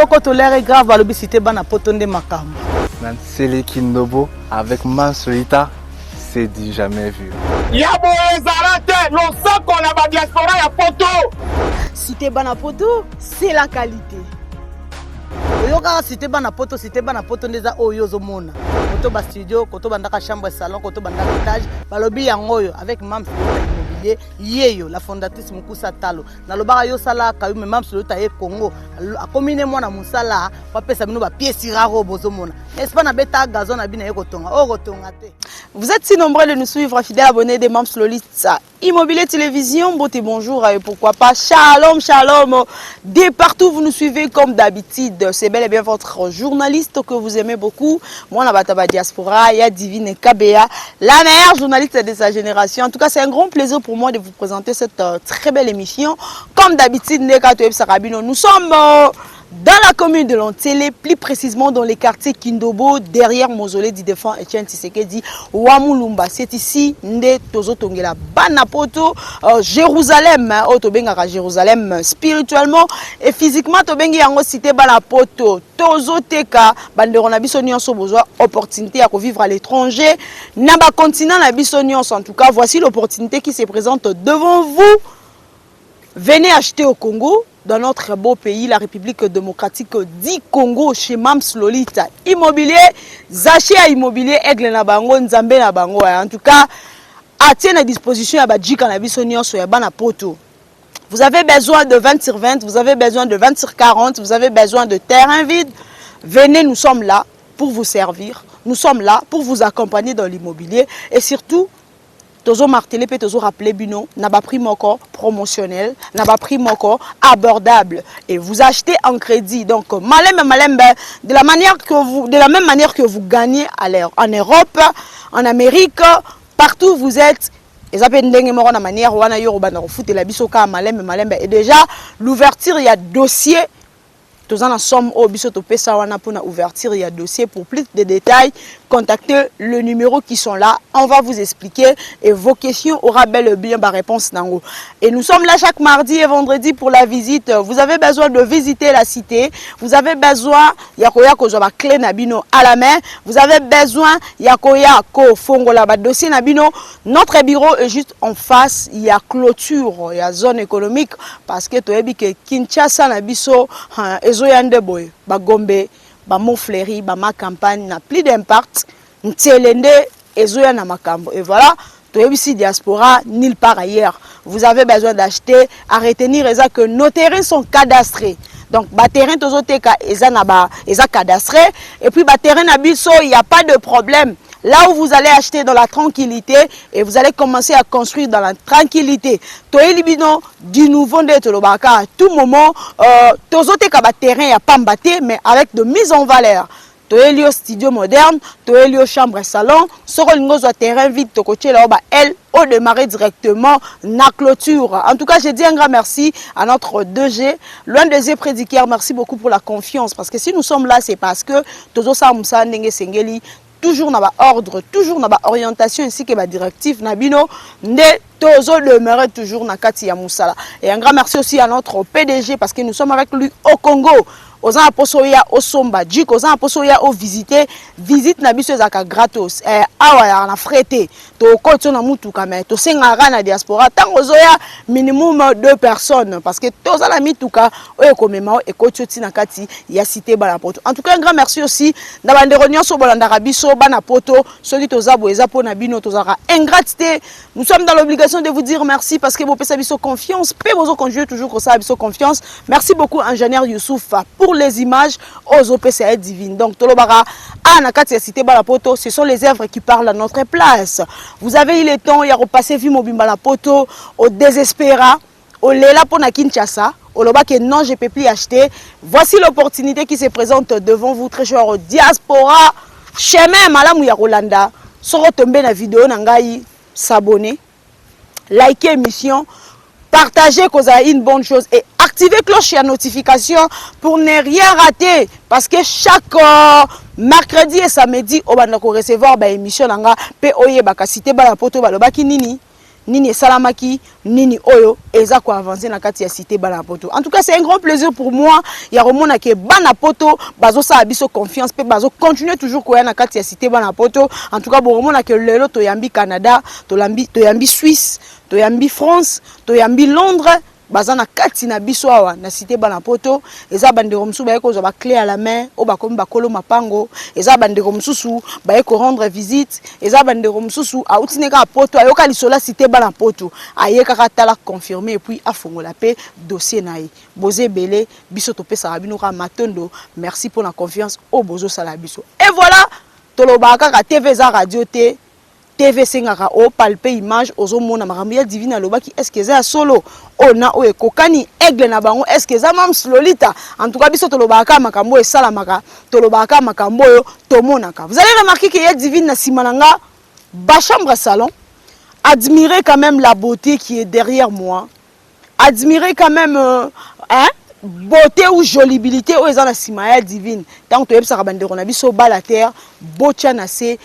Koto l'air grave à l'obésité bana potonde makambo. Nansele Kindobo avec Mansolita, c'est du jamais vu. Yabo Ezarate, l'on sait qu'on a la diaspora ya poto. Cité bana poto, c'est la qualité. Oyoka cité bana poto ndeza oyozo mona. Koto ba studio, koto bandaka chambre salon, koto bandaka étage, balobi yangoyo avec Mam Immobilier, yeyo la fondatrice Mukusa Talo. Na lobaka yo sala kayume Mam Solota e Congo. A combiner mwana musala, pa pesa bino ba pièce raro bozo mona. Est-ce pas na beta gazon na bina e kotonga, o kotonga te. Vous êtes si nombreux de nous suivre, fidèles abonnés des Mams Lolita Immobilier Télévision, beauté bonjour et pourquoi pas shalom, shalom. De partout vous nous suivez comme d'habitude. C'est bel et bien votre journaliste que vous aimez beaucoup. Moi, la Bataba Diaspora, il y a Divine Kabea, la meilleure journaliste de sa génération. En tout cas, c'est un grand plaisir pour moi de vous présenter cette très belle émission. Comme d'habitude, nous sommes dans la commune de Lantélé, plus précisément dans les quartiers Kindobo, derrière Mausolée du défunt Etienne Tshisekedi, Wamulumba. C'est ici, Nde Tozo Tongela, Banapoto, Jérusalem, Otobenga Jérusalem, spirituellement et physiquement, Tobengi Yango cité Banapoto, Tozo Teka, Banderona Bissonion, besoin opportunité à vivre à l'étranger, Naba continent la Bissonion, en tout cas, voici l'opportunité qui se présente devant vous. Venez acheter au Congo, dans notre beau pays, la République démocratique du Congo, chez Mams Lolita Immobilier, Zaché à Immobilier, Aigle Nabango, Nzambe Nabango. En tout cas, à à disposition à Badjika Nabisonion sur Yabana Poto. Vous avez besoin de 20 sur 20, vous avez besoin de 20 sur 40, vous avez besoin de terrain vide. Venez, nous sommes là pour vous servir. Nous sommes là pour vous accompagner dans l'immobilier et surtout, Tozo martelé peut toujours rappeler bino n'a pas pris mon corps promotionnel, n'a pas pris mon corps abordable et vous achetez en crédit. Donc de la même manière que vous gagnez en Europe, en Amérique, partout où vous êtes. Et déjà l'ouverture il y a dossier. Tous en somme au bisoto pesa wana pour ouverture il y a dossier pour plus de détails. Contactez le numéro qui sont là. On va vous expliquer et vos questions aura bel et bien ma réponse nango. Et nous sommes là chaque mardi et vendredi pour la visite. Vous avez besoin de visiter la cité. Vous avez besoin yakoya ko zoba clé nabino à la main. Vous avez besoin yakoya ko fongola ba dossier nabino. Notre bureau est juste en face. Il y a clôture, il y a zone économique parce que to ebi ke Kinshasa nabiso ezoyande boy ba Gombe ba Montfleury, ba ma campagne n'a plus d'impact. Ntelende ezoya na makambo. Et voilà, to ici diaspora nulle part ailleurs. Vous avez besoin d'acheter, à retenir que nos terrains sont cadastrés. Donc ba terrain tozoteka eza na ba eza cadastré et puis ba terrain na biso, il n'y a pas de problème. Là où vous allez acheter dans la tranquillité et vous allez commencer à construire dans la tranquillité. Toelibino du nouveau de Tolobaka à tout moment, tozote kaba terrain ya pambate mais avec de mise en valeur. Toelio studio moderne, toelio chambre et salon, soro lingozo terrain vide tokoche là elle au démarrer directement na clôture. En tout cas, je dis un grand merci à notre 2G, l'un des prédicaires. Merci beaucoup pour la confiance parce que si nous sommes là, c'est parce que tozo sa musa ndenge sengeli toujours n'a pas ordre, toujours n'a pas orientation ainsi que ma directive Nabino ne tozo demeurer toujours na kati ya musala. Et un grand merci aussi à notre PDG parce que nous sommes avec lui au Congo. Aux aposoya au somba dik aux aposoya au visiter visite na biso ezaka gratos awa ya na frete to koto na mutu kama to sengara na diaspora tango zoya minimum 2 personnes parce que toza la mituka oyo komema e koto tina kati ya cité bana poto. En tout cas un grand merci aussi na bandero nyonso bolanda biso bana poto soki toza boeza pona bino tozaka ingratité. Nous sommes dans l'obligation de vous dire merci parce que vous pesa biso confiance pe bozo conjuguer toujours ko sa biso confiance. Merci beaucoup ingénieur Youssouf pour les images aux OPCA divines. Donc Tolobara Anakati cité Balapoto, ce sont les œuvres qui parlent à notre place. Vous avez eu le temps, il y a repassé Vimobimba la poto au désespéra, au Lela Pona Kinshasa, au Loba que non, je ne peux plus acheter. Voici l'opportunité qui se présente devant vous, très cher diaspora. Chemin Malamou Yarolanda, soro tomber la vidéo nangai, s'abonner, liker émission, partager cause à une bonne chose et activer cloche et notification pour ne rien rater parce que chaque mercredi et samedi on va recevoir ba émission nanga pe oye baka cité ba la poto ba lobaki nini nini salamaki nini oyo eza ko avancer na kati ya cité bana poto. En tout cas, c'est un grand plaisir pour moi ya remona ke bana poto bazo sa biso confiance pe bazo continuer toujours ko ya na kati ya cité bana poto. En tout cas, bon remona ke lelo to yambi Canada, to yambi Suisse, to yambi France, to yambi Londres. Bazana kati na biso awa na cité bana poto eza bandeko mususu ba ko zo ba clé à la main o ba komi ba kolo mapango eza bandeko mususu ba ko rendre visite eza bandeko mususu a utineka poto ayoka lisola cité bana poto ayeka katala confirmer et puis afongola pe dossier nae boze belé biso to pesa bino ka matondo. Merci pour la confiance au bozo sala biso. Et voilà tolobaka ka TV za radio te TV sengaka o palpe image ozo mona makambo ya divine alobaki est-ce que za solo ona o ekokani aigle na bango est-ce que za Mams Lolita. En tout cas biso tolobaka makambo esalamaka tolobaka makambo yo tomonaka. Vous allez remarquer que ya divine na simananga ba chambre à salon. Admirez quand même la beauté qui est derrière moi. Admirez quand même beauté ou jolibilité ou ezana simaya divine. Tant que tu es bandero na biso bas la terre, botiana c'est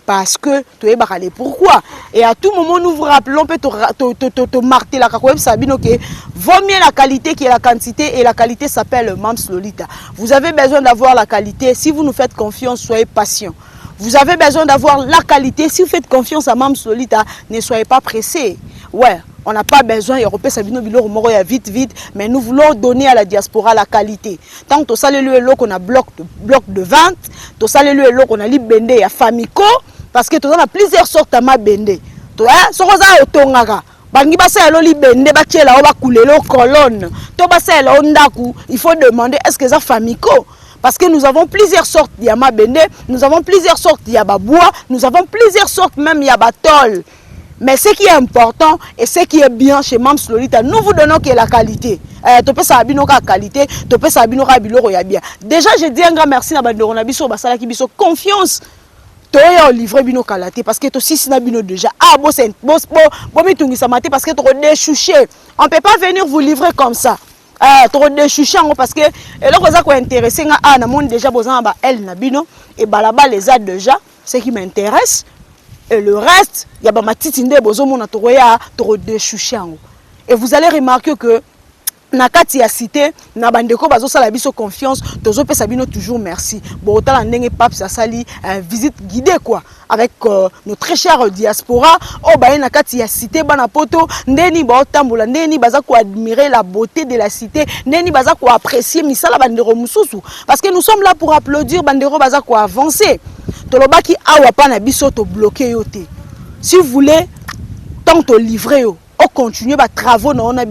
parce que tu es baralé. Pourquoi? Et à tout moment nous vous rappelons peut te marteler la kakoueb sabino que vaut mieux la qualité que la quantité et la qualité s'appelle Mams Lolita. Vous avez besoin d'avoir la qualité. Si vous nous faites confiance, soyez patient. Vous avez besoin d'avoir la qualité. Si vous faites confiance à Mams Lolita, ne soyez pas pressés. Ouais. On n'a pas besoin, Européen Sabino Biloro Moro vite, mais nous voulons donner à la diaspora la qualité. Tant que tu as le qu'on a bloc de vente, tu as le qu'on a libende à Famico, parce que tu as plusieurs sortes de ma bende. Tu as ce qu'on a au Tongaga. Bangi basa lo libende ba tiela o ba kulelo colonne. To basa lo ndaku, il faut demander est-ce que ça Famico? Parce que nous avons plusieurs sortes de ma bende, nous avons plusieurs sortes de bois, nous avons plusieurs sortes même de batol. Mais ce qui est important et ce qui est bien chez Mams Lolita, nous vous donnons que la qualité. Tu peux savoir la qualité, tu peux savoir la bien. Déjà, je dis un grand merci à Bandoro Nabiso, Basala Kibiso, confiance. Tu as livré bino qualité parce que tu si na bino déjà. Ah, bon, c'est bon, parce que tu as déchouché. On ne peut pas venir vous livrer comme ça. Tu as déchouché parce que là, vous êtes intéressé à monde déjà besoin de elle nabino et balaba les a déjà. Ce qui m'intéresse. Et le reste, il y a ma petite idée, et vous allez remarquer que nakati ya cité na bandeko bazo sala biso confiance tozo pesa bino toujours merci. Bon otala ndenge pape ça sali visite guidée quoi avec notre très cher diaspora o ba nakati ya cité bana poto ndeni ba otambola ndeni baza ko admirer la beauté de la cité ndeni baza ko apprécier misala bandero mususu parce que nous sommes là pour applaudir bandero baza ko avancer. Tolobaki awa pa na biso to bloquer yo te. Si vous voulez tant to livrer yo on continue les travaux, on a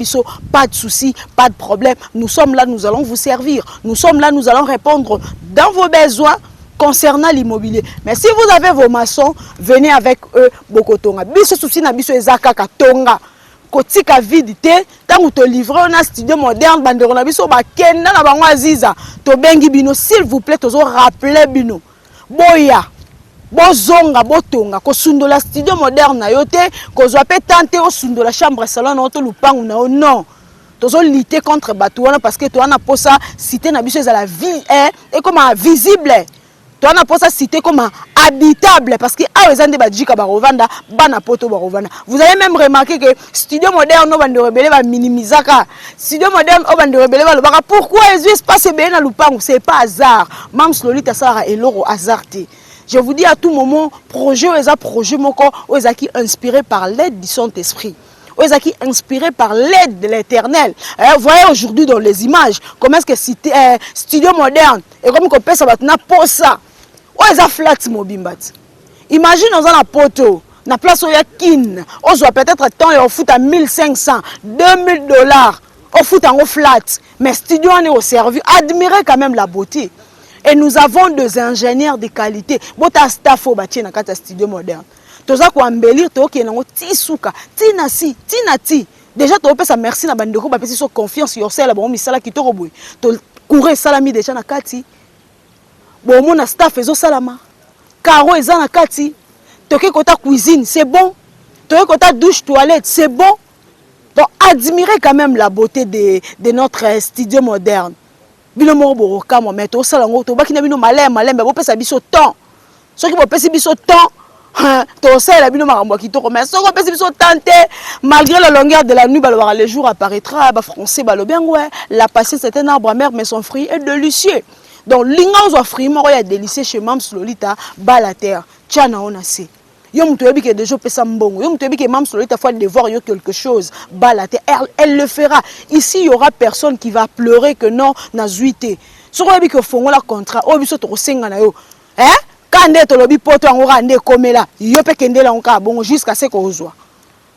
pas de soucis, pas de problème. Nous sommes là, nous allons vous servir. Nous sommes là, nous allons répondre dans vos besoins concernant l'immobilier. Mais si vous avez vos maçons, venez avec eux, Bokotonga. Biso souci na biso ezaka katonga. Kotika vidité, tant que te livrer on a studio moderne, bandero na biso ba kenda na bango aziza. To bengi bino, s'il vous plaît, tozo rappeler bino. Boya. Bozonga botonga ko sundola studio moderne na yote ko zo pe tenter au sundola chambre salon na to lupangu na non tozo lutter contre batouana parce que toi na posa cité na biso la vie et comme visible toi na posa cité comme habitable parce que a ezande ba djika ba rovanda bana poto ba rovanda. Vous avez même remarqué que studio moderne no bande rebelle ba minimisaka studio moderne o bande rebelle ba lobaka pourquoi les espace bien na lupangu c'est pas hasard. Mams Lolita Sara et loro hasardé. Je vous dis à tout moment, projet moko, qui inspiré par l'aide du Saint-Esprit. Qui inspiré par l'aide de l'Éternel. Vous voyez aujourd'hui dans les images, comment est-ce que studio moderne, et comme on peut ça maintenant pour ça. Flat mobimbat. Imagine dans un poteau, na place où il y a kin, on soit peut-être temps et on fout à 1500, $2000, on fout en flat. Mais studio on est au service. Admirez quand même la beauté. Et nous avons des ingénieurs de qualité. Bota staff au bâtiment dans studio moderne. Toza ko embellir to ke nango tisuka, tinasi, tinati. Déjà to pesa merci na bandeko ba pesi so confiance yourself ba misala kitoko boy. To courir salami déjà na kati. Bon mon staff ezo salama. Caro eza na kati. To ke kota cuisine, c'est bon. To ke kota douche toilette, c'est bon. Donc admirez quand même la beauté de notre studio moderne. Bino moko boroka mo meto sala ngo to bakina bino malem bo pesa biso temps. Soki bo pesa biso temps, Tout ça, la bino marambo qui toko. Mais ce qu'on peut se tenter, malgré la longueur de la nuit, le jour apparaîtra. Français, bien ouais. La patience c'est un arbre amer, mais son fruit est délicieux. Donc, l'ingance ou fruit, il y a délicieux chez Mams Lolita, bas la terre. Tiana on a c'est. Yo mutoyebi que déjà pesa mbongo. Yo mutoyebi que Mams Lolita fois devoir yo quelque chose, bas la terre. Elle le fera. Ici, il y aura personne qui va pleurer que non, n'a zuité. Si on a dit que fongo la contrat, oh biso to senga na yo. Hein? Quand est le poto en aura ndé comme là, yo pe kende la onka bon jusqu'à ce qu'on soit.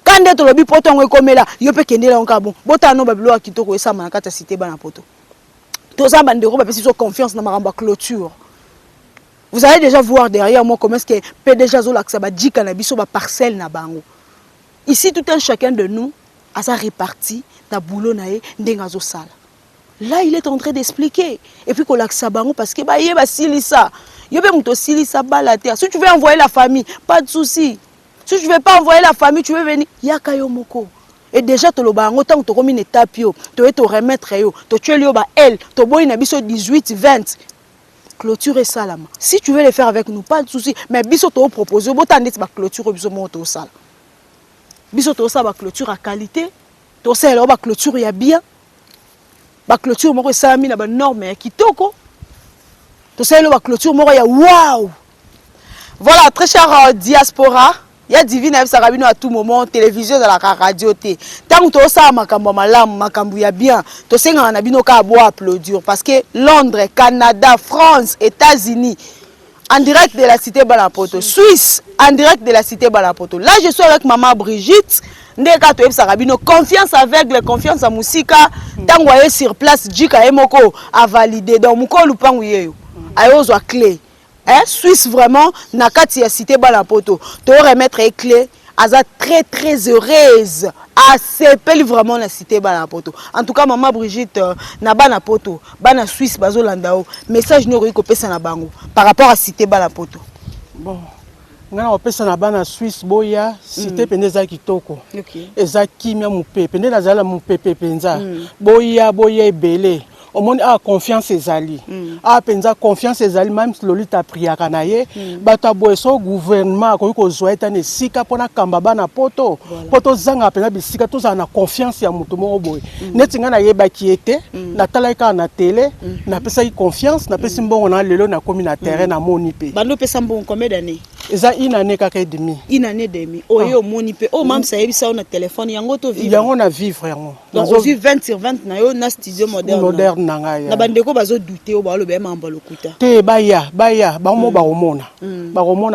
Quand est le poto en comme là, yo pe kende la onka bon. Bota no bablo akitoko esa manakata cité bana poto. Tous ça bandero ba pesi so confiance na maramba clôture. Vous allez déjà voir derrière moi comment est-ce que PDG Zolaxa ba djika na biso ba parcelle na bango. Ici tout un chacun de nous a sa répartie na boulot na ye ndenga zo sala. Là il est en train d'expliquer et puis kolaksa bango parce que ba yeba silisa. Yebe muto silisa ba la terre. Si tu veux envoyer la famille, pas de souci. Si tu veux pas envoyer la famille, tu veux venir yaka yo moko. Et déjà to loba ngo tant to comme une étape yo, to te remettre yo, to tuer yo ba elle, to boy na biso 18 20. Clôture et salama. Si tu veux le faire avec nous, pas de souci. Mais biso to proposer, botan net ba clôture biso mo to sala. Biso to sa ba clôture à qualité, to sa ba clôture ya bien. Ba clôture moko salami na ba norme ya kitoko. To sa ba clôture moko ya wow. Voilà, très cher diaspora. Il y a divine Sarabino à tout moment, télévision de la radio. Tant que ça, makambo malam, makambo ya bien. To senga na bino ka boire applaudir parce que Londres, Canada, France, États-Unis, en direct de la cité Balapoto, Suisse, en direct de la cité Balapoto. Là, je suis avec maman Brigitte. Ndeka to Sarabino, confiance aveugle, confiance à Musika. Tant que sur place, Jika Emoko a validé. Donc muko lupangu yeyo. Ayo zo clé. Suisse vraiment nakati ya cité Balapoto to remettre les clés aza très très heureuse à s'appelle vraiment la cité Balapoto. En tout cas maman Brigitte na bana poto bana Suisse bazolandao message no ko pesa na bango par rapport à cité Balapoto. Bon ngana opesa na bana Suisse boya cité pendeza kitoko. OK. Eza kimia mupepe ndela zala mupepe penza. Boya ebele. Au monde a confiance ezali a penza confiance ezali même Lolita priaka na ye bato boeso gouvernement ko ko zoeta ne sika pona kamba bana poto poto zanga penza bisika to za na confiance ya mutu mo boy netinga na yeba kiete na talaika na télé na pesa yi confiance na pesa mbongo na lelo na komi na terrain na moni pe bando pesa mbongo combien d'années eza une année kaka et demi une année demi oyo moni pe o mam sa yebisa na téléphone yango to vivre yango na vivre yango donc aussi 20 sur 20 na yo na studio moderne na bandeko bazo douter o ba lo be mamba lokuta te baya bango ba omona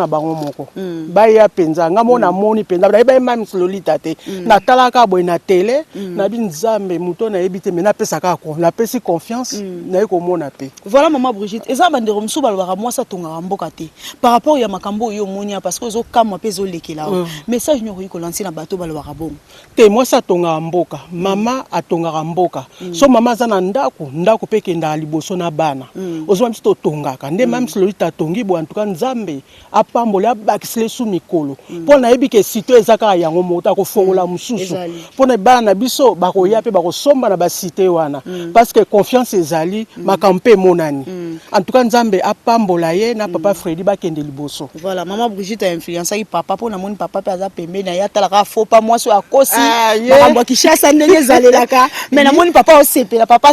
bango moko baya penza ngamona moni penza ba même Lolita te na talaka boy na télé na binzambe muto na yebite mais na pesa ka ko na pesi confiance na yeko mona pe. Voilà maman Brigitte eza bandeko msu ba lo moi sa tonga mboka te par rapport ya makambo yo monia parce que zo kama pe zo lekela message nyoko ko lancer na bato ba lo bon te moi sa tonga mboka mama atonga mboka so mama za na ndako pe kenda liboso na bana ozwa msto tongaka nde même Lolita tongi bo en tout cas nzambe apambola bakisile su mikolo pona yebike sito ezaka yango mota ko fongola mususu pona bana na biso bakoya pe bakosomba na ba cité wana parce que confiance ezali makampe monani en tout cas nzambe apambola ye na papa Freddy bakende liboso. Voilà maman Brigitte a influencé papa pona moni papa pe aza pembe na ya talaka faux pas moi so akosi makambo kishasa ndenge zalelaka mais na moni papa o sepe la papa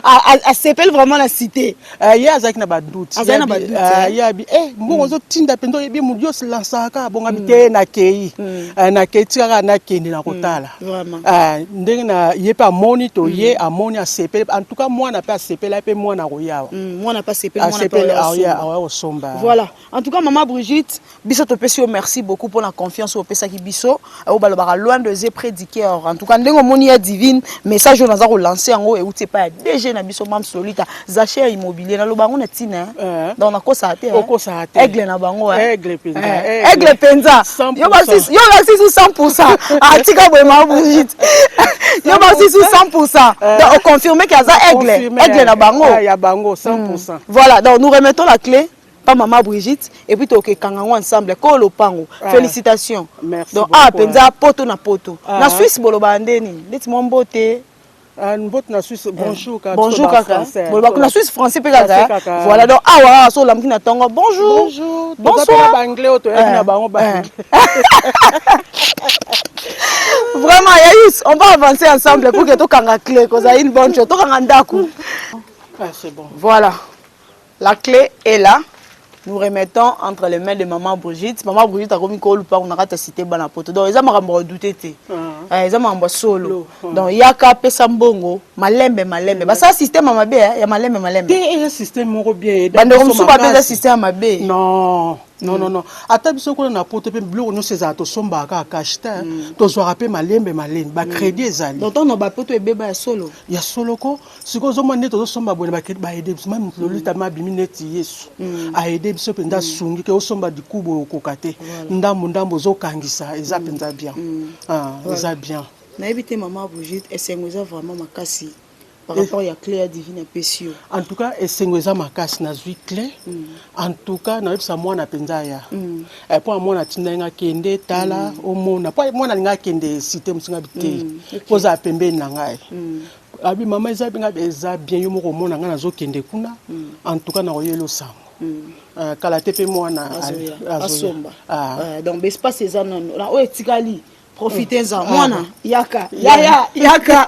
a s'appelle vraiment la cité. Il y a Azak na badoute. Il y a bon zo tinda pendo yebi mudio se lansaka bonga bite na kei. Na ketira na kende na kotala. Vraiment. Ndenge na yepa monito ye amoni a s'appelle en tout cas moi na pas s'appelle pe moi na roya. Moi na pas s'appelle moi na pas somba. Voilà. En tout cas maman Brigitte, biso to pesi merci beaucoup pour la confiance au pesa ki biso au balobara loin de zé prédicateur. En tout cas ndenge moni ya divine message on a relancer en haut et ou c'est pas déjà na biso Mams Lolita zacher immobilier na lobango na tina donc na ko sa te aigle na bango aigle penza yo ba 100% atika boy ma Brigitte yo ba 100% donc confirmer qu'il y a aigle na bango ya bango 100%. Voilà donc nous remettons la clé pas maman Brigitte et puis toke kangango ensemble ko lopango félicitations. Merci donc penza poto na poto na Suisse boloba ndeni ndeti mombote na Suisse bonjour kaka. Bonjour kaka. Bon na Suisse français pe kaka. Voilà donc awa so lam kina tongo bonjour. Bonjour. Bonsoir. Anglais auto na bango ba. Vraiment Yaïs, on va avancer ensemble pour que to kanga clé cause a une bonne chose. To kanga ndaku. Ah c'est bon. Voilà. La clé est là. Nous remettons entre les mains de maman Brigitte. Maman Brigitte a commis quoi pas on a rata cité bana poto. Donc ils ont m'a douté té. Ils ont m'a solo. Donc yaka pesa mbongo, malembe. Ba ça système à mabe ya malembe. Té système moko bien. Bande comme so pas système à mabe. Non. Non. Ata biso ko na poto pe bloko no seza to somba ka kashta. To zo rapé malembe. Ba crédit ezali. Donc on ba poto ebeba ya solo. Ya solo ko siko zo mone to somba bona ba crédit ba aider même lolita ma bimineti Yesu. A aider biso penda sungi ke o somba di kubo kokate. Ndambo zo kangisa eza penda bien. Eza bien. Na ebité maman Brigitte esengoza vraiment makasi. Par rapport à la clé divine pécio. En tout cas, esengweza makasi na zui clé. En tout cas, na yebisa mwana penza ya. Et pour mwana tinda nga kende tala omona. Pour mwana nga kende cité musinga bité. Poza pembe na ngai. Abi mama eza bien yo moko mona nga nazo kende kuna. En tout cas na oyelo sango. Kala tepe mwana asomba. Donc espace eza na o etikali. Profitez-en. Mwana, yaka. Yaka.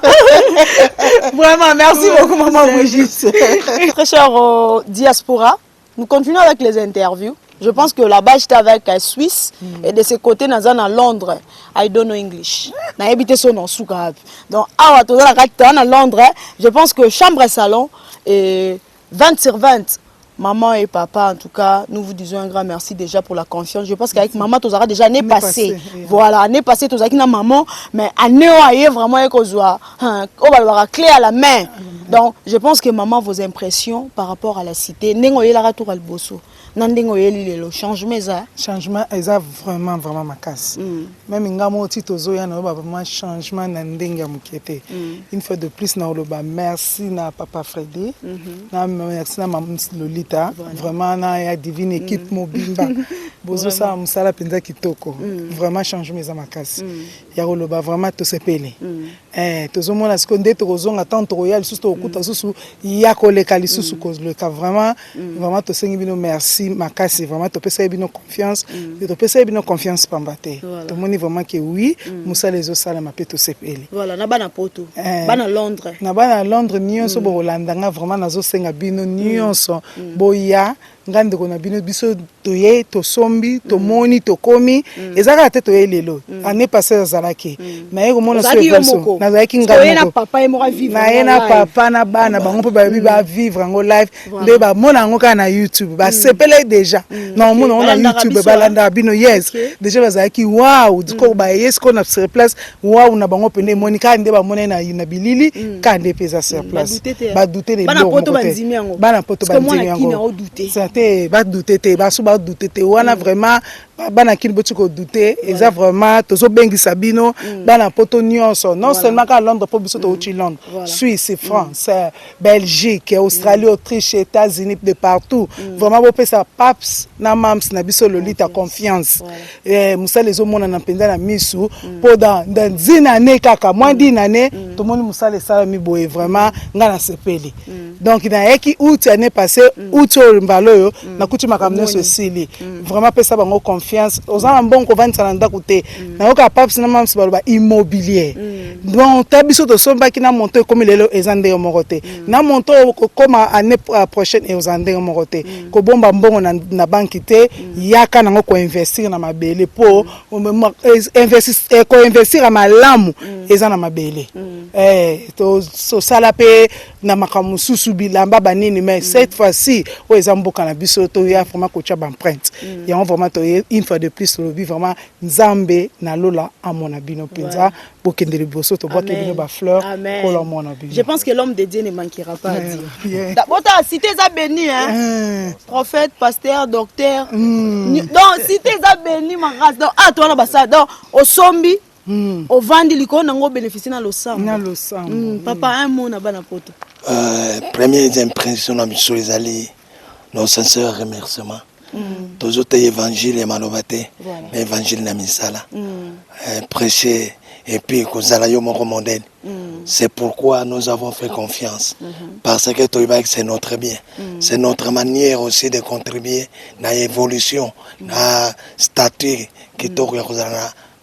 Vraiment, merci beaucoup, maman Brigitte. Très cher diaspora, nous continuons avec les interviews. Je pense que là-bas, j'étais avec un Suisse et de ce côté, nous sommes à Londres. I don't know English. Nous habité son nom sous Carab. Donc, à Londres, je pense que chambre et salon est 20 sur 20. Maman et papa, en tout cas, nous vous disons un grand merci déjà pour la confiance. Je pense qu'avec maman, tu auras déjà année passée. Voilà, année passée, tu auras dit maman, mais année vraiment, on va avoir clé à la main. Donc, je pense que maman, vos impressions par rapport à la cité, le changement est vraiment ma casse. Même ngamo titozo ya na vraiment changement na ndenga mukete. Une fois de plus na oloba merci na papa Freddy. Na merci na maman Lolita. Vraiment na ya divine équipe mobimba. Bozo sa musala penza kitoko. Vraiment changement za makasi. Ya oloba vraiment to sepele. Tozo mona skonde to kozonga tanto royal susu okuta susu ya koleka lisusu kozleka vraiment to sengi bino merci makasi vraiment to pesa bino confiance to pesa bino confiance pambate to moni vraiment que oui musa les osala mapeto sepeli voilà na bana poto bana Londres nyonso bo Hollanda vraiment nazo senga bino nyonso boya ngande kona bino biso toye to sombi to moni to komi ezaka te to elelo année passée zalaki na yeko mona so version na zaki ngana na papa e mo vivre na yena papa na bana bango pe ba vivre ngo live nde ba mona ngo kana YouTube ba sepele déjà na mona on YouTube ba landa bino yes déjà bazaki wow diko ba yes ko na sur place wow na bango pene moni ka nde ba mona na bilili ka nde pesa sur place ba douter les bana poto banzimi yango bana poto banzimi yango te ba douter te ba so ba douter te wana vraiment bana kini botu ko douter eza vraiment tozo bengi sabino bana poto nyonso non seulement ka Londres po biso to uchi Londres Suisse France Belgique Australie Autriche États-Unis de partout vraiment bo pesa paps na mams na biso Lolita confiance musa les omona na penza na misu po dans 10 années kaka moins d'1 année tout monde musa les sala mi boye vraiment ngana sepeli donc na eki août année passée août mbalo na kuti makamno so sili vraiment pesa bango confiance ozana bon ko vendre na ndako te na yoka paps na mams baloba immobilier donc tabiso to somba ki na monto comme lelo ezande morote na monto comme année prochaine et ozande morote ko bomba mbongo na banki te yaka nango ko investir na mabele po investir ko investir na malamu ezana mabele to so sala pe na makamu susu bilamba banini mais cette fois-ci o ezamboka na biso to ya vraiment ko tcha empreinte ya on vraiment to une fois de plus le bi vraiment nzambe na lola amona bino penza bokendele boso to boke bino ba fleur pour la mona bino. Je pense que l'homme de Dieu ne manquera pas à dire. Bota cité za béni hein. Prophète, pasteur, docteur. Donc cité za béni ma race. Donc toi na basa donc au sombi au vandi liko nango bénéficier na losam. Na losam. Papa un mot na bana poto. Première impression na biso ezali nos sincères remerciements. Toujours évangile et malobate, mais évangile na misala. Prêcher et puis kozala yo moko modèle. C'est pourquoi nous avons fait confiance. Parce que Toybac, c'est notre bien. C'est notre manière aussi de contribuer à l'évolution, à la statut qui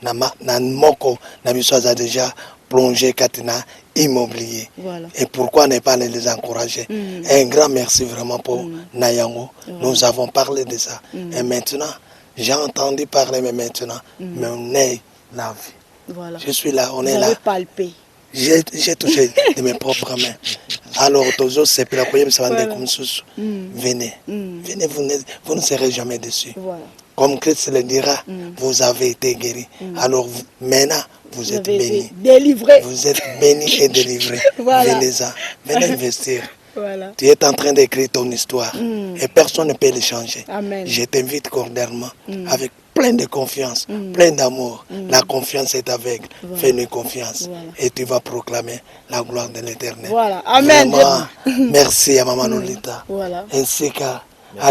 na moko na biso a déjà plongé katina immobilier. Voilà. Et pourquoi ne pas les encourager? Un grand merci vraiment pour Nayango. Nous avons parlé de ça. Et maintenant, j'ai entendu parler, mais maintenant, mais on est la vie. Voilà. Je suis là, on est là. Palpé. J'ai touché de mes propres mains. Alors, toujours, c'est pour la première fois comme ça. Venez. Venez, vous ne serez jamais déçus. Voilà. Comme Christ le dira, vous avez été guéris. Alors, maintenant, vous êtes bénis. Délivrés. Vous êtes bénis et délivrés. Voilà. Venez investir. Voilà. Tu es en train d'écrire ton histoire et personne ne peut le changer. Amen. Je t'invite cordialement avec plein de confiance, plein d'amour. La confiance est aveugle. Voilà. Fais-nous confiance et tu vas proclamer la gloire de l'Éternel. Voilà. Amen. Vraiment, merci à Maman Lolita ainsi qu'à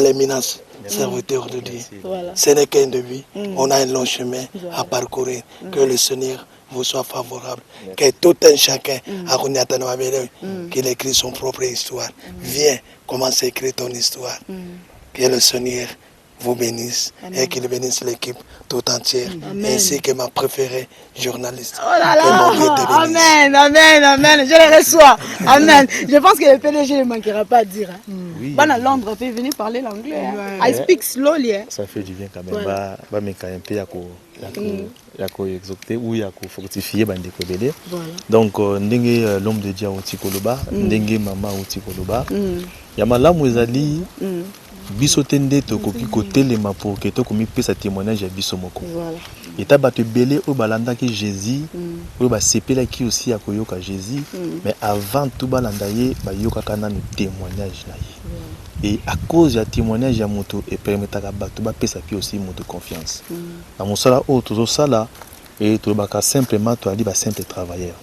l'éminence serviteur de Dieu. Voilà. Ce n'est qu'un début. On a un long chemin à parcourir. Que le Seigneur vous soit favorable. Que tout un chacun, qu'il écrit son propre histoire. Viens, commence à écrire ton histoire. Que le Seigneur vous bénisse et qu'il bénisse l'équipe tout entière, ainsi que ma préférée journaliste. Oh là là, amen, amen, amen, je les reçois. Amen. Je pense que le PDG ne manquera pas de dire. Oui, à Londres, tu es venu parler l'anglais. I speak slowly. Ça fait du bien quand même. Bah, mais quand même, il y a exalté ou il y a fortifié bande kobele. Donc ndenge l'homme de Dieu oti koloba, ndenge mama oti koloba. Ya malamu ezali biso tende tokoki kotelema pour que tokomi pesa témoignage ya biso moko. Eta bato belé o balanda ki Jésus, o ba sepela ki aussi akoyoka Jésus, mais avant tout balanda ye ba yoka kana no témoignage na ye. Et à cause du témoignage ya moto et permettre à bato ba pesa pi aussi moto confiance. Na mosala o tozo sala et to baka simplement to ali ba simple travailleur.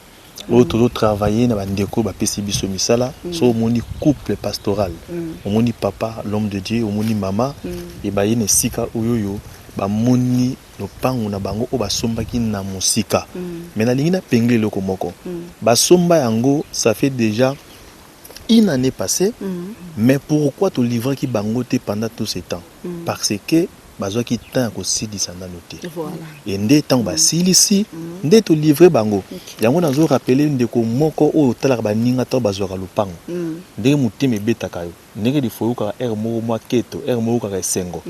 O tozo travailler na ba ndeko ba pesi biso misala, so moni couple pastoral. O moni papa l'homme de Dieu, o moni mama et ba yene sika oyoyo ba moni no pangu na bango o ba sombaki na musika. Mais na lingi na pengle loko moko. Ba somba yango ça fait déjà une année passée, mais pourquoi te livrer qui bangote pendant tout ce temps? Parce que bazo qui temps ko silisa na noté. Et ndé temps ba silisi, ndé te livrer bango. Yango nazo rappeler ndeko moko o tala ba ninga to bazo ka lupango. Ndé mutime betaka yo. Ndenge di foyuka mo mwa keto, mo ka sengo.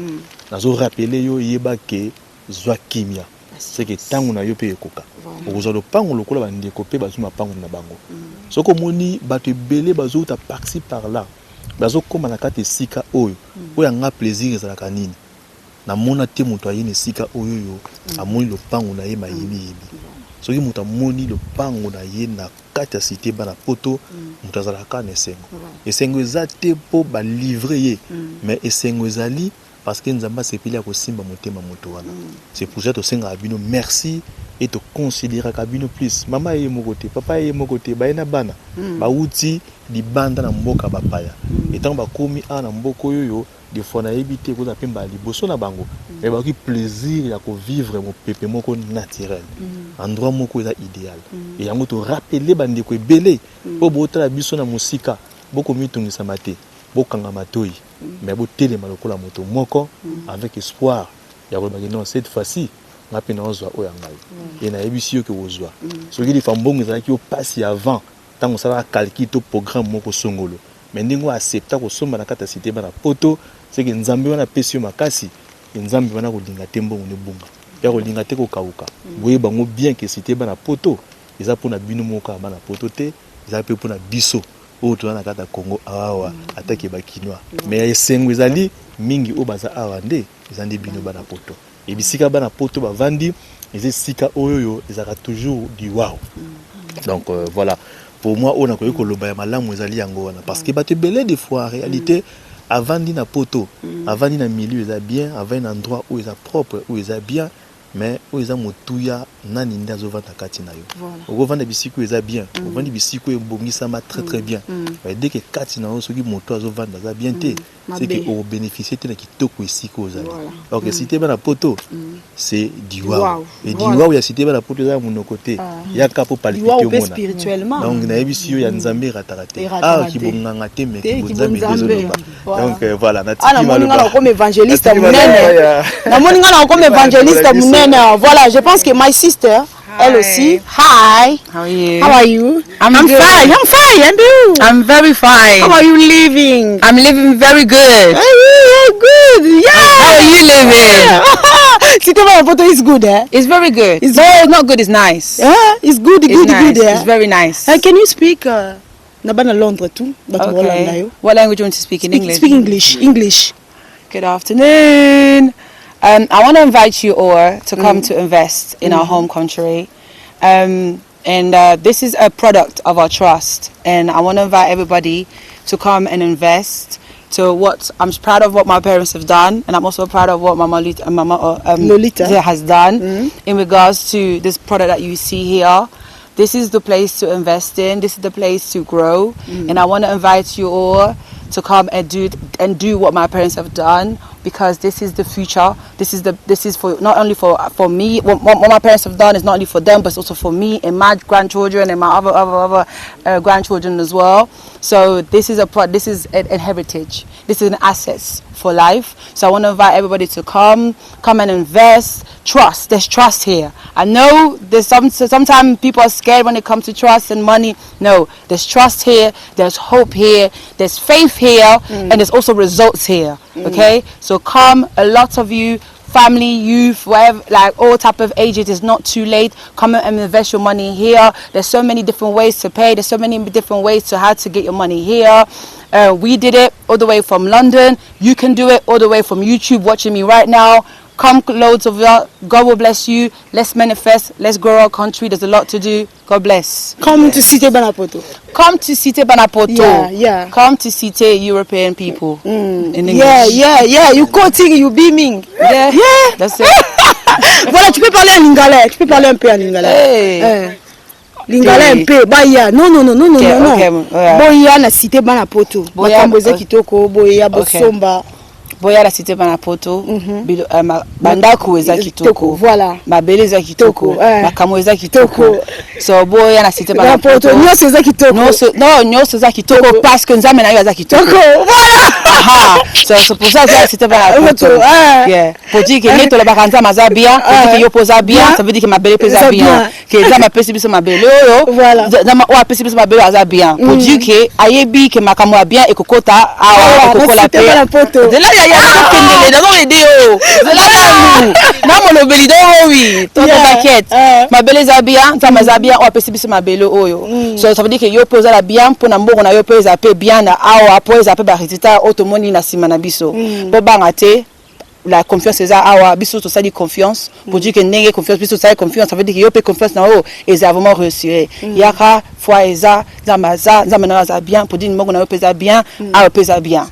Nazo rappeler yo yeba ke zwa kimia. C'est que tangu na yo pe ekoka. Okoza lupango lokola ba ndeko pe bazo mapango na bango. Soko moni bato belé bazo ta par-ci par-là. Bazo koma na kati sika oyo. Oyo nga plaisir ezalaka nini. Na mona te moto ayene sika oyo yo amoni lupango na ye mayibi yibi. Soki moto amoni lupango na ye na kati ya cité bana poto moto azalaka na esengo. Esengo eza te po ba livrer ye. Mais esengo ezali parce que nzamba sepeli akosimba motema moto wana. C'est pour ça to senga abino merci et te considérer kabino plus. Mama ye mokote, papa ye mokote, ba ena bana. Ba uti di banda na mboka bapaya. Et tant ba komi ana mboko yoyo des fois na éviter ko zapemba liboso na bango. Et ba ki plaisir ya ko vivre mon pepe moko naturel. Endroit moko eza idéal. Et yango to rappeler bande ko ebele po botala biso na musika. Boko mitungisa mate. Bokanga matoi. Mais bo telema lokola moto moko avec espoir. Ya ko bagino cette fois-ci na pena ozwa oyangai. Et na ebisi yo ke ozwa. Soki di fambongo ezalaki yo passe avant tango sala calcul to programme moko songolo. Mais ndingo accepta ko somba na kata cité bana poto c'est que nzambe wana pesi yo makasi nzambe wana ko linga tembo ne bunga. Ya ko linga te ko kauka. Boye bango bien que cité bana poto eza pona bino moko bana poto te eza pe pona biso. Oto na kata Congo awa atake ba kinwa. Mais esengo ezali mingi o baza awa nde ezandi bino bana poto. Et bisika bana poto ba vandi et sika oyoyo ezaka toujours du wow. Donc voilà pour moi on a koyeko loba ya malamu ezali yango wana parce que bato belé des fois en réalité avant na poto avant na milieu eza bien avant un endroit où est propre où est bien mais où est motuya nani ndazo vanda kati na yo oko vanda bisiko eza bien vanda bisiko ebongisa ma très très bien mais dès que kati na yo soki moto azo vanda za bien te c'est que au bénéficier de kitoko ici cause. Alors que si tu es dans la poto, c'est du wow. Et du wow, il y a si tu es dans la poto là mon côté, il y a capo palpiter au monde. Spirituellement. Donc na ebisio ya nzambe ratarate. Ah qui bonganga te mais qui nzambe désolé. Donc voilà, na tiki maloba. Comme évangéliste munene. Na moninga na comme évangéliste munene. Voilà, je pense que my sister elle aussi. Hi. How are you? How are you? I'm fine. I'm fine. And you? I'm very fine. How are you living? I'm living very good. Hey, good. Yeah. How are you living? Cité Banapoto is good, eh? It's very good. It's not good. It's nice. Yeah, it's good. It's Good. nice. Good. It's very nice. Can you speak? Nabana Londres too. Okay. What language do you want to speak in English? Speak English. English. Good afternoon. I want to invite you all to come to invest in our home country. And this is a product of our trust. And I want to invite everybody to come and invest. I'm proud of what my parents have done. And I'm also proud of what Mama Lolita has done in regards to this product that you see here. This is the place to invest in. This is the place to grow. And I want to invite you all to come and do what my parents have done, because this is the future. This is for not only for me. What my parents have done is not only for them, but it's also for me and my grandchildren and my other grandchildren as well. So this is a heritage. This is an asset for life. So I want to invite everybody to come and invest. Trust. There's trust here. I know there's sometimes people are scared when it comes to trust and money. No, there's trust here. There's hope here. There's faith here, and there's also results here. Okay, so come. A lot of you, family, youth, whatever, like all type of ages, it's not too late. Come and invest your money here. There's so many different ways to pay. There's so many different ways to how to get your money here. We did it all the way from London. You can do it all the way from YouTube, watching me right now. Come, loads of you. God will bless you. Let's manifest. Let's grow our country. There's a lot to do. God bless. Come to Cité Banapoto. Come to Cité Banapoto. Yeah. Come to Cité European people. In English. Yeah. You quoting, you beaming. Yeah. That's it. Voilà, tu peux parler en lingala. Tu peux parler un peu en lingala. Hey. Lingala un peu. Baya. Non. Okay. Boya na Cité Banapoto. Bakambo za kitoko. Boya bosomba. Boya la Cité Banapoto, bandaku eza kitoko, voilà. Mabele eza kitoko, makamo eza kitoko. So boya la Cité Banapoto, nyonso eza kitoko. Nyonso eza kitoko parce que nzambe na yo eza kitoko. Voilà. So pour ça la Cité Banapoto. Yeah. Pour dire que neto la bakanza maza bien, pour dire que yo posa bien, ça veut dire que mabele pesa bien. Que nzambe pesi biso mabele yo. Voilà. Nzambe wa pesi biso mabele aza bien. Pour dire que ayebi que makamo bien et kokota awa kokola pe. De là ya dans les déos. Non mon beli do oui. T'inquiète. Ma belle zabia, ta mazabia o pesi biso ma belle oyo. So ça veut dire que yo posa la bien pour na mbongo na yo posa pe bien na awa posa pe ba résultat automoni na simana biso. Bo bangate la confiance eza awa biso to ça dit confiance pour dire que nenge confiance biso ça confiance, ça veut dire que yo pe confiance na o et ça vraiment réussir. Yaka foi eza zamaza zamana za bien pour dire mbongo na yo pesa bien, awa pesa bien.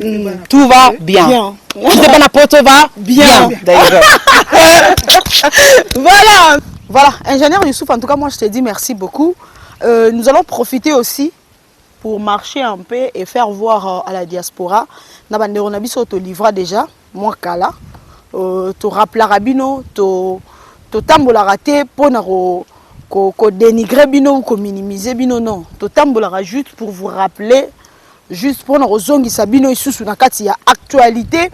Tout va bien. Cité Banapoto va bien. Voilà, ingénieur Youssouf, en tout cas moi je te dis merci beaucoup. Nous allons profiter aussi pour marcher un peu et faire voir à la diaspora. Nabandero nabiso to livra déjà, moi kala. To rappelera bino, to tambola raté pour ko dénigrer bino ou ko minimiser bino, non. To tambola juste pour vous rappeler, juste pour nous zongi sabino isusu na kati ya actualité,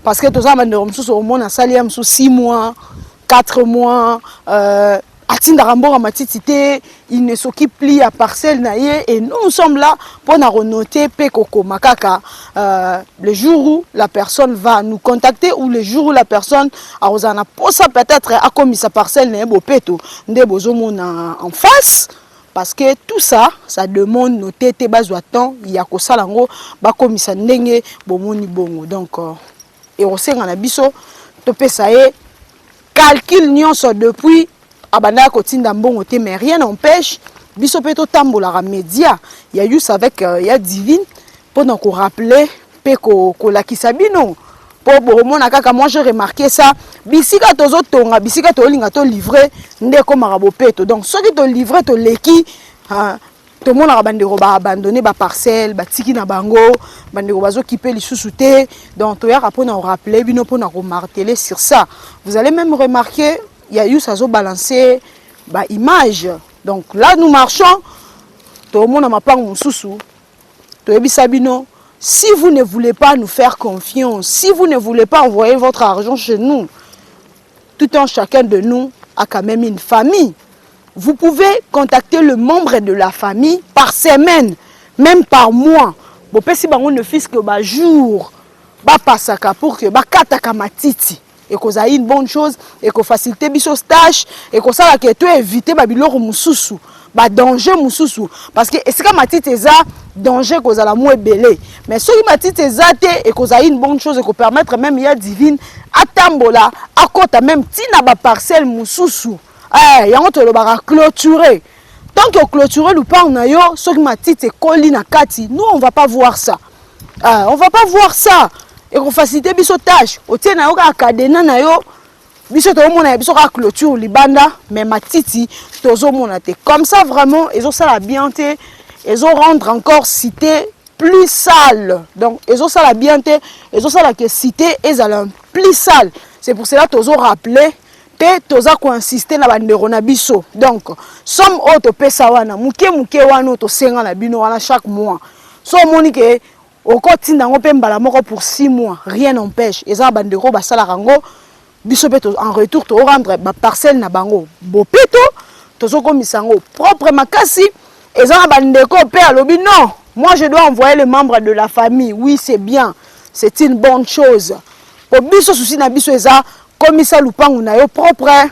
parce que tous ça bandero msusu au monde a sali am sous 6 mois 4 mois atinda rambora matitité, il ne s'occupe plus à parcelle naie, et nous sommes là pour nous noter pekoko makaka le jour où la personne va nous contacter, ou le jour où la personne a osana posa peut-être a commis sa parcelle naie bopeto nde bozomona en face. Parce que tout ça, ça demande nos tétés bazwa temps, il y a ko salango ba komisa ndenge bomoni bongo. Donc et on sait ngana biso to pesaye calcul nyonso depuis abanda ko tinda mbongo te, mais rien n'empêche biso pe to tambola ra média. Il y a eu avec il y a divine pendant qu'on rappeler pe ko la kisabino. Pour bomona kaka moi j'ai remarqué ça, bisika tozo tonga bisika to linga to livrer ndeko marabopeto. Donc ceux qui te livrer to leki tout le monde a abandonné ba parcelle, ba tiki na bango, bandeko bazo kiper les sous-soutés. Donc tu as rapport à rappeler, bino pour nous marteler sur ça. Vous allez même remarquer, il y a eu ça zo balancer ba image. Donc là nous marchons, tout le monde a ma plan mususu. Tu es bisabino. Si vous ne voulez pas nous faire confiance, si vous ne voulez pas envoyer votre argent chez nous, tout un chacun de nous a quand même une famille. Vous pouvez contacter le membre de la famille par semaine, même par mois. Bon, si on ne fait que par jour, pour que kataka matiti et que ça une bonne chose et que faciliter biso stage et que ça que tu éviter babiloko mususu, ba danger mususu parce que est-ce que matiti ça danger que ça la moins belé mais si matiti ça et que ça une bonne chose et que permettre même il y a divine atambola à côté même tina ba parcelle mususu. Eh, yango to lo ba clôturer. Tant que clôturer le pas na yo, so que matiti koli na kati, nous on va pas voir ça. On va pas voir ça. Et qu'on facilite biso tâche. O tie na yo ka cadena na yo. Biso to mona biso ka clôture libanda, mais matiti tozo mona te. Comme ça vraiment, ils ont ça la bienté, ils ont rendre encore cité plus sale. Donc ils ont ça la bienté, ils ont ça la que cité ils allent plus sale. C'est pour cela tozo rappeler toza ko insister na bandero na biso. Donc somme auto pesa wana muke wana to senga na bino wana chaque mois. So moni ke oko tinda ngo pe mbala moko pour 6 mois, rien n'empêche. Eza bandero ba sala rango biso pe en retour to rendre ba parcelle na bango. Bopeto tozo komisa ngo propre makasi eza bandeko pe alobi non. Moi je dois envoyer les membres de la famille. Oui, c'est bien. C'est une bonne chose. Pour biso souci na biso eza commissaire lupangu na yo propre,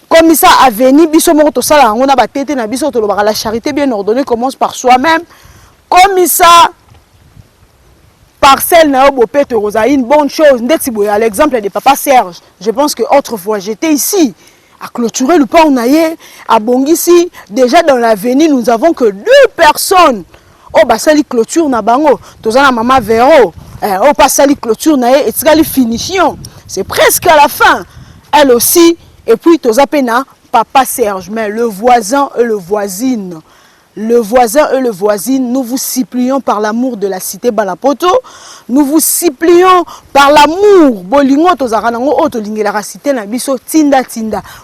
commissaire aveni biso moko to sala ngo na batete na biso to lobaka la charité bien ordonnée commence par soi-même. Commissaire parcelle na yo bopete rosa une bonne chose. Ndeti boya à l'exemple de papa Serge. Je pense que autrefois j'étais ici à clôturer le pan naye à Bongisi. Déjà dans l'avenir nous avons que 2 personnes. Oh basali clôture na bango. Tozana maman Véro. Oh pasali clôture naye et tsali finition. C'est presque à la fin. Elle aussi. Et puis, Tozapena, papa Serge. Mais le voisin et le voisine. Le voisin et le voisine, nous vous supplions par l'amour de la cité Balapoto. Nous vous supplions par l'amour. Bolingo tozaranango otolingi la cité na biso tinda.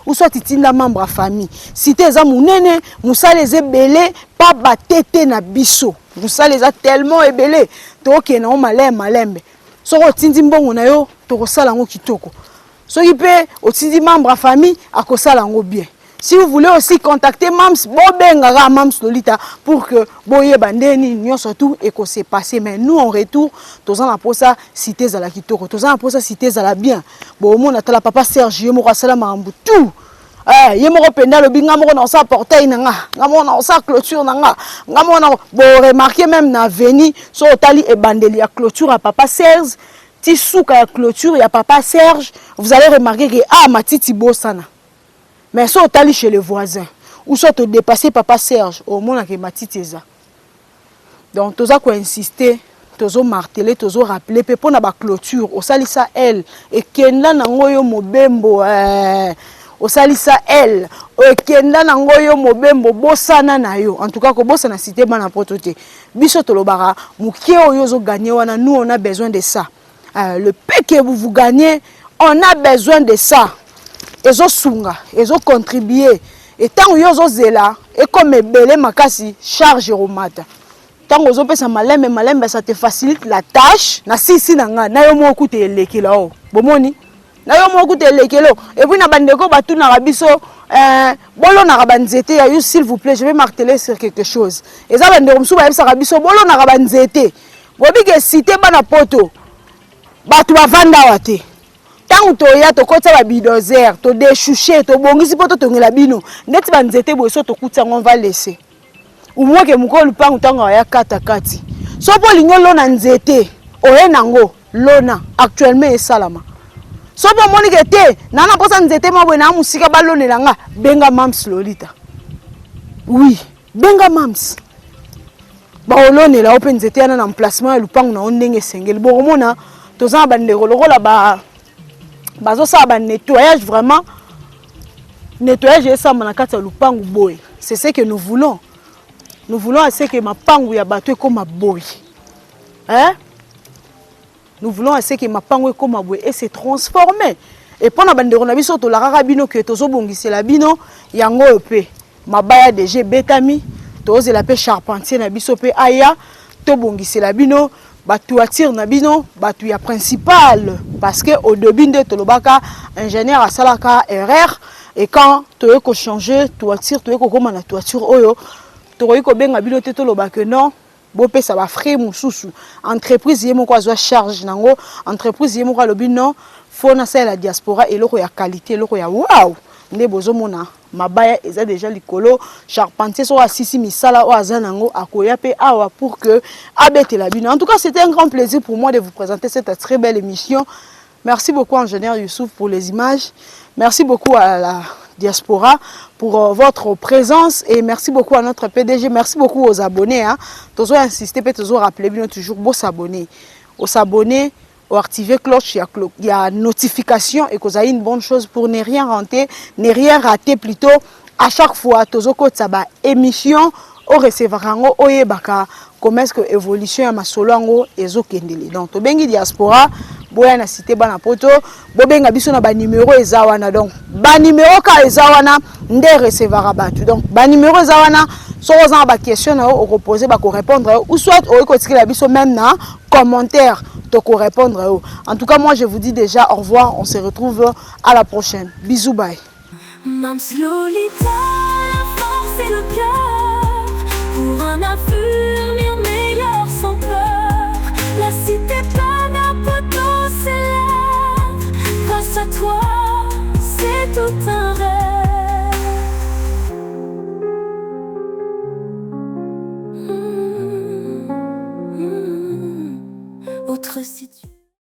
Ou soit tinda membre à famille. Cité za munene, moussa les ebele, pas batete na biso. Moussa les a tellement ebele. Toke na malembe. Soko tindi mbongo na yo tokosala ngo kitoko. Soki pe otindi membre à famille akosala ngo bien. Si vous voulez aussi contacter Mams, bobengara Mams Lolita pour que boye bandeni nyonso tout et que c'est passé mais nous en retour tozan la posa cité za la kitoko, tozan la posa cité za la bien. Bon mon atala papa Serge yemo sala marambu tout. Yemo penda le binga mo na sa portail nanga, ngamo na sa clôture nanga, ngamo na bo remarquer même na veni so otali e bandeli ya clôture à papa Serge, ti souka ya clôture ya papa Serge, vous allez remarquer que matiti bosana. Mais si otali chez les voisins ou soit te dépasser papa Serge, au moins que matiti eza. Donc toza ko insister, tozo marteler, tozo rappeler pe pona ba clôture, osalisa elle et kenda nango yo mobembo osalisa elle okenda nango yo mobembo bosana na yo en tout cas ko bosana cité bana prototé biso tolobara mukie oyo zo gagner wana nous on a besoin de ça le peu que vous gagnez on a besoin de ça ezo sunga ezo contribuer et tant yo zo zela et comme belé makasi charge romata tant ozo pesa malembe ça te facilite la tâche na sisi nanga na yo mo kuté lekela o bomoni na yo moko te lekelo et puis na bandeko batu na biso bolo na banzete ya yo s'il vous plaît je vais marteler sur quelque chose et ça bandeko msu ba yebisa biso bolo na banzete bobi ke cité bana poto batu bavanda wate tant to ya to kota ba bidozer to déchoucher to bongisi poto to ngela bino ndeti banzete boso to kuta on va laisser ou moi ke mukolo pangu tanga ya kati so po lingo lona nzete oye nango lona actuellement e salama. So bon monique te nana posa nzete mabwe na musika balonela nga benga Mams Lolita. Oui, benga Mams. Ba olonela open nzete yana na emplacement ya lupangu na ondenge sengeli. Bo mona toza bandeko lokola bazo sa ba nettoyage vraiment. Nettoyage esa na kati ya lupangu boy. C'est ce que nous voulons. Nous voulons assez que ma pangue ya bateau comme ma boy. Hein? Nous voulons assez que ma pangue comme ma boy et se transformer. Et pendant bandero na biso to la rabino que tozo bongisi la bino yango EP. Mabaya DG Betami, toze la pe charpentier na biso pe aya, to bongisi la bino, batu attire na bino, batu ya principal parce que au début de tolobaka ingénieur à salaka erreur et quand tu veux changer toiture, tu veux comment la toiture oyo, tu veux ko benga bino te tolobaka non. Bo pe ça va frais mususu entreprise yemo ko azwa charge nango entreprise yemo ko lobi non faut na la diaspora et loko ya qualité loko ya wow nde bozomona mabaya eza déjà likolo charpentier so asisi misala o azanango akoya pe awa pour que abete la bino. En tout cas, c'était un grand plaisir pour moi de vous présenter cette très belle émission. Merci beaucoup ingénieur Youssouf pour les images. Merci beaucoup à la diaspora pour votre présence et merci beaucoup à notre PDG. Merci beaucoup aux abonnés hein. Toujours insister peut toujours rappeler bien toujours beau s'abonner. Aux s'abonner ou activer cloche, il y a notification et que vous avez une bonne chose pour ne rien rater plutôt à chaque fois toujours que ça va émission au recevoir oye baka comment est-ce que évolution ya masolongo ezokendele. Donc to bengi diaspora boya na cité bana poto bo benga biso na ba numéro ezawana donc ba numéro ka ezawana nde recevoir batu donc ba numéro ezawana so oza ba question na o reposer ba ko répondre ou soit o ko tikela biso même na commentaire to ko répondre. En tout cas moi je vous dis déjà au revoir, on se retrouve à la prochaine. Bisous, bye. Mams Lolita, la force et le cœur pour un affût.